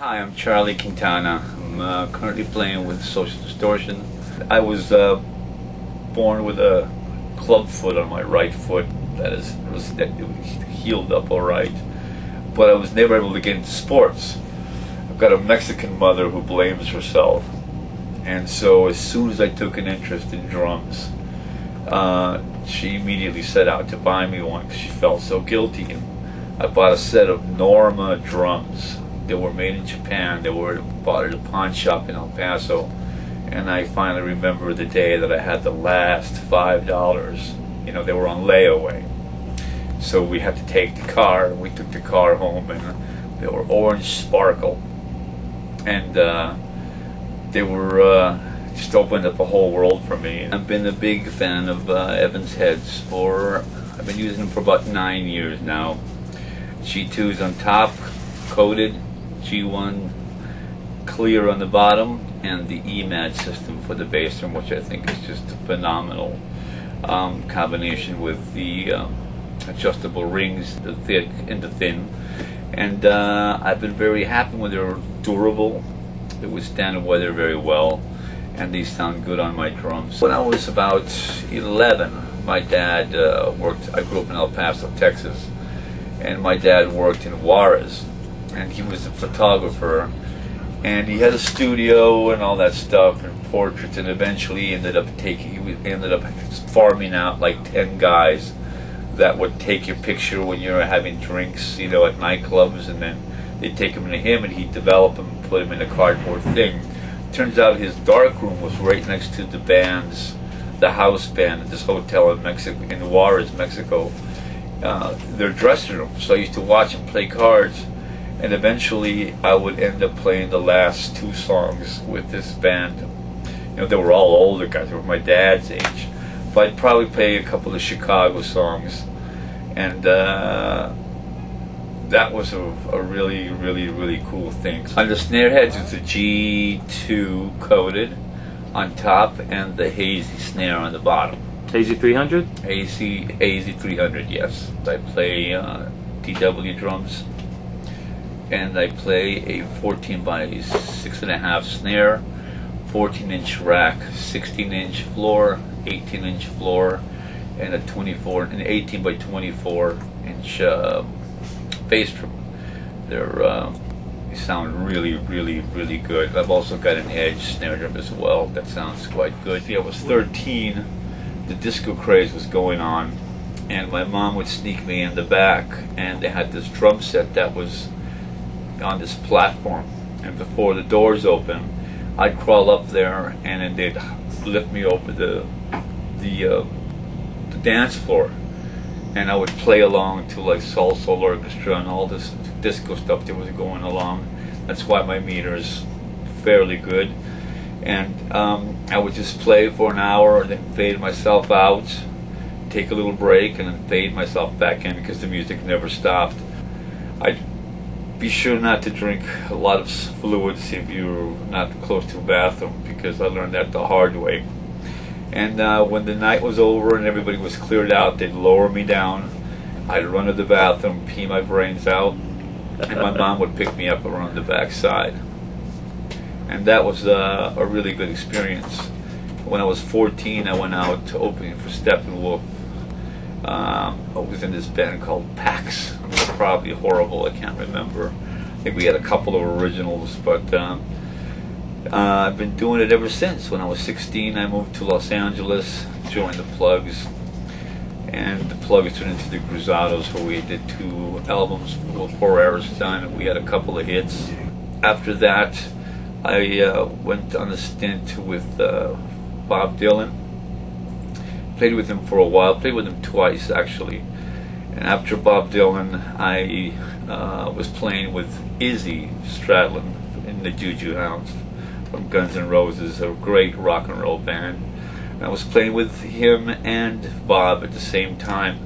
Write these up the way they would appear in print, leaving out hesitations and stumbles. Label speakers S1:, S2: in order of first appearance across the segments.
S1: Hi, I'm Charlie Quintana. I'm currently playing with Social Distortion. I was born with a club foot on my right foot. It was healed up all right, but I was never able to get into sports. I've got a Mexican mother who blames herself, and so as soon as I took an interest in drums, she immediately set out to buy me one because she felt so guilty. And I bought a set of Norma drums. They were made in Japan. They were bought at a pawn shop in El Paso, and I finally remember the day that I had the last $5. You know, they were on layaway, so we had to take the car. We took the car home, and they were orange sparkle, and they were just opened up a whole world for me. I've been a big fan of Evans heads I've been using them for about 9 years now. G2's on top, coated, G1 clear on the bottom, and the EMAD system for the bass drum, which I think is just a phenomenal combination with the adjustable rings, the thick and the thin. And I've been very happy when they're durable. They withstand weather very well, and they sound good on my drums. When I was about 11, my dad worked. I grew up in El Paso, Texas, and my dad worked in Juarez, and he was a photographer, and he had a studio and all that stuff and portraits, and eventually he ended up farming out like 10 guys that would take your picture when you're having drinks, you know, at nightclubs, and then they'd take them to him and he'd develop them and put them in a cardboard thing. Turns out his dark room was right next to the house band at this hotel in Mexico, in Juarez, Mexico. Their dressing room. So I used to watch them play cards, and eventually I would end up playing the last 2 songs with this band. You know, they were all older guys. They were my dad's age. But I'd probably play a couple of Chicago songs, and that was a really, really, really cool thing. On the snare heads, it's a G2 coated on top and the hazy snare on the bottom.
S2: Hazy 300?
S1: Hazy 300, yes. I play DW drums, and I play a 14 by 6.5 snare, 14-inch rack, 16-inch floor, 18-inch floor, and an 18 by 24-inch bass drum. They sound really, really, really good. I've also got an Edge snare drum as well that sounds quite good. Yeah, I was 13. The disco craze was going on, and my mom would sneak me in the back, and they had this drum set that was on this platform, and before the doors open, I'd crawl up there, and then they'd lift me over the dance floor, and I would play along to like Soul Orchestra and all this disco stuff that was going along. That's why my meter's fairly good. And I would just play for an hour and then fade myself out, take a little break, and then fade myself back in because the music never stopped. I'd be sure not to drink a lot of fluids if you're not close to a bathroom, because I learned that the hard way. And when the night was over and everybody was cleared out, they'd lower me down. I'd run to the bathroom, pee my brains out, and my mom would pick me up around the backside. And that was a really good experience. When I was 14, I went out to opening for Steppenwolf. I was in this band called Pax. It was probably horrible, I can't remember. I think we had a couple of originals, but I've been doing it ever since. When I was 16, I moved to Los Angeles, joined the Plugs, and the Plugs turned into the Cruzados, where we did 2 albums, well, 4 hours time, and we had a couple of hits. After that, I went on a stint with Bob Dylan. Played with him for a while, played with him twice actually. And after Bob Dylan, I was playing with Izzy Stradlin in the Juju Hounds from Guns N' Roses, a great rock and roll band. And I was playing with him and Bob at the same time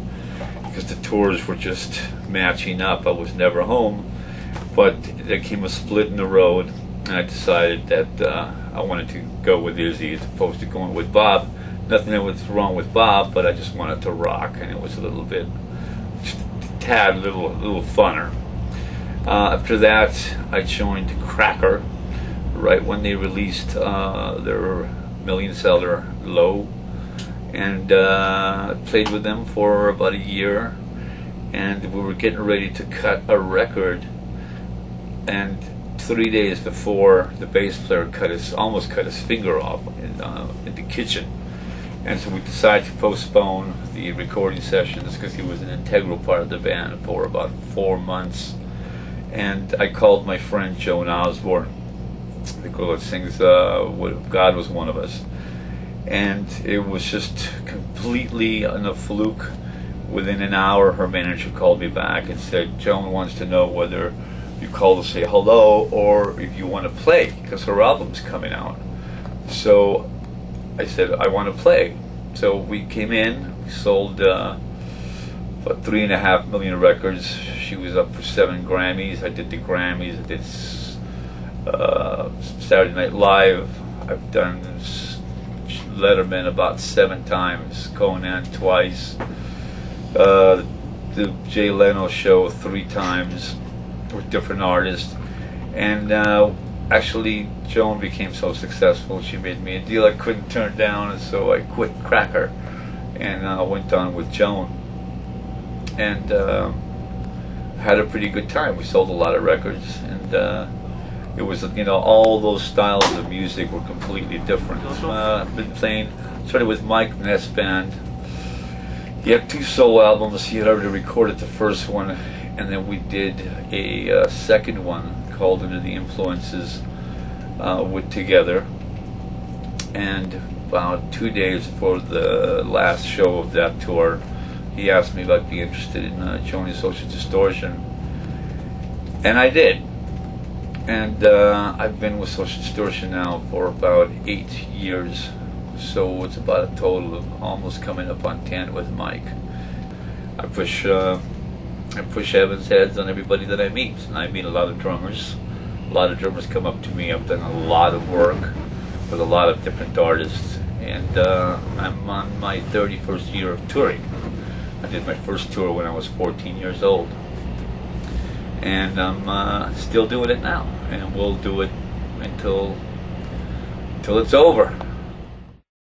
S1: because the tours were just matching up. I was never home, but there came a split in the road, and I decided that I wanted to go with Izzy as opposed to going with Bob. Nothing that was wrong with Bob, but I just wanted to rock, and it was a little bit, just a tad, little funner. After that, I joined Cracker right when they released their million seller Low, and played with them for about a year, and we were getting ready to cut a record, and 3 days before, the bass player almost cut his finger off in the kitchen. And so we decided to postpone the recording sessions because he was an integral part of the band for about 4 months. And I called my friend Joan Osborne, the girl that sings God Was One of Us. And it was just completely on a fluke. Within an hour, her manager called me back and said, Joan wants to know whether you call to say hello or if you want to play, because her album's coming out. So I said, I want to play. So we came in, we sold about 3.5 million records. She was up for 7 Grammys. I did the Grammys. I did Saturday Night Live. I've done Letterman about 7 times, Conan twice, the Jay Leno show 3 times with different artists. And actually, Joan became so successful, she made me a deal I couldn't turn down, and so I quit Cracker and went on with Joan, and had a pretty good time. We sold a lot of records, and it was, all those styles of music were completely different. I've been playing, started with Mike Ness Band. He had 2 solo albums. He had already recorded the first one, and then we did a second one called Under the Influences with Together. And about 2 days before the last show of that tour, he asked me if I'd be interested in joining Social Distortion, and I did. And I've been with Social Distortion now for about 8 years, so it's about a total of almost coming up on 10 with Mike. I push heaven's heads on everybody that I meet, and I meet a lot of drummers. A lot of drummers come up to me. I've done a lot of work with a lot of different artists, and I'm on my 31st year of touring. I did my first tour when I was 14 years old, and I'm still doing it now, and we'll do it until it's over.